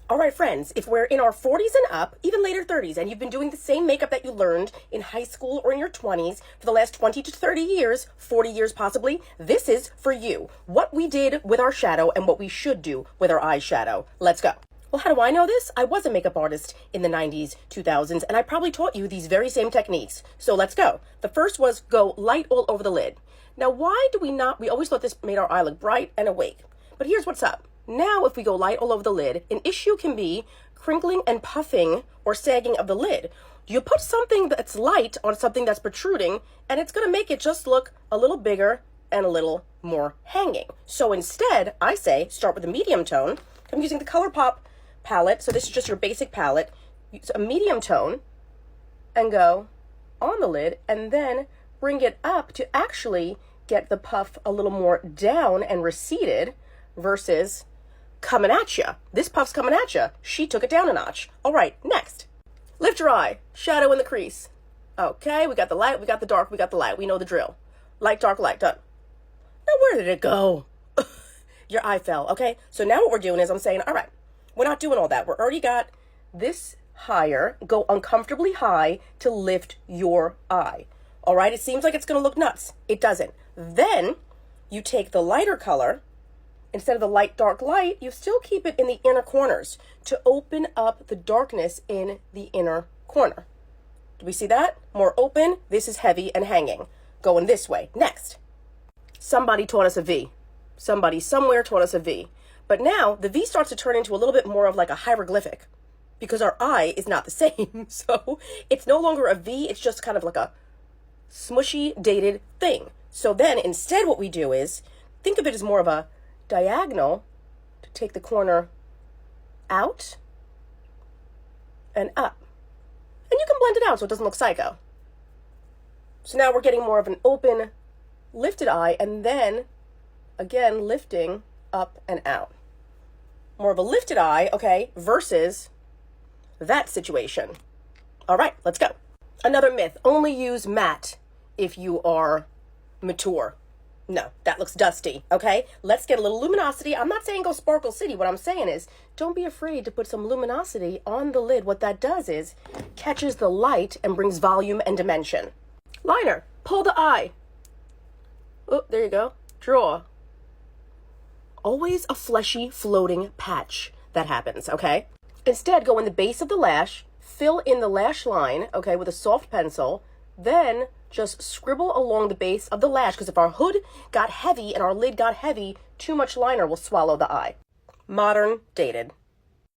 All right, friends, if we're in our 40s and up, even later 30s, and you've been doing the same makeup that you learned in high school or in your 20s for the last 20 to 30 years, 40 years possibly, this is for you. What we did with our shadow and what we should do with our eyeshadow. Let's go. Well, how do I know this? I was a makeup artist in the 90s, 2000s, and I probably taught you these very same techniques. So let's go. The first was go light all over the lid. Now, why do we not? We always thought this made our eye look bright and awake. But here's what's up. Now, if we go light all over the lid, an issue can be crinkling and puffing or sagging of the lid. You put something that's light on something that's protruding, and it's going to make it just look a little bigger and a little more hanging. So instead, I say start with a medium tone. I'm using the ColourPop palette, so this is just your basic palette. Use a medium tone and go on the lid, and then bring it up to actually get the puff a little more down and receded versus coming at you. This puff's coming at you. She took it down a notch. All right, next. Lift your eye. Shadow in the crease. Okay, we got the light, we got the dark, we got the light. We know the drill. Light, dark, light, done. Now, where did it go? Your eye fell, okay? So now what we're doing is I'm saying, all right, we're not doing all that. We're already got this higher. Go uncomfortably high to lift your eye. All right, it seems like it's going to look nuts. It doesn't. Then you take the lighter color. Instead of the light, dark, light, you still keep it in the inner corners to open up the darkness in the inner corner. Do we see that? More open. This is heavy and hanging. Going this way. Next. Somebody taught us a V. Somebody somewhere taught us a V. But now the V starts to turn into a little bit more of like a hieroglyphic because our eye is not the same. So it's no longer a V. It's just kind of like a smushy, dated thing. So then instead what we do is think of it as more of a diagonal to take the corner out and up. And you can blend it out so it doesn't look psycho. So now we're getting more of an open, lifted eye, and then, again, lifting up and out. More of a lifted eye, okay, versus that situation. All right, let's go. Another myth, only use matte if you are mature. No, that looks dusty, okay? Let's get a little luminosity. I'm not saying go Sparkle City. What I'm saying is don't be afraid to put some luminosity on the lid. What that does is catches the light and brings volume and dimension. Liner, pull the eye. Oh, there you go. Draw. Always a fleshy floating patch that happens, okay? Instead, go in the base of the lash, fill in the lash line, okay, with a soft pencil, then just scribble along the base of the lash, because if our hood got heavy and our lid got heavy, too much liner will swallow the eye. Modern, dated.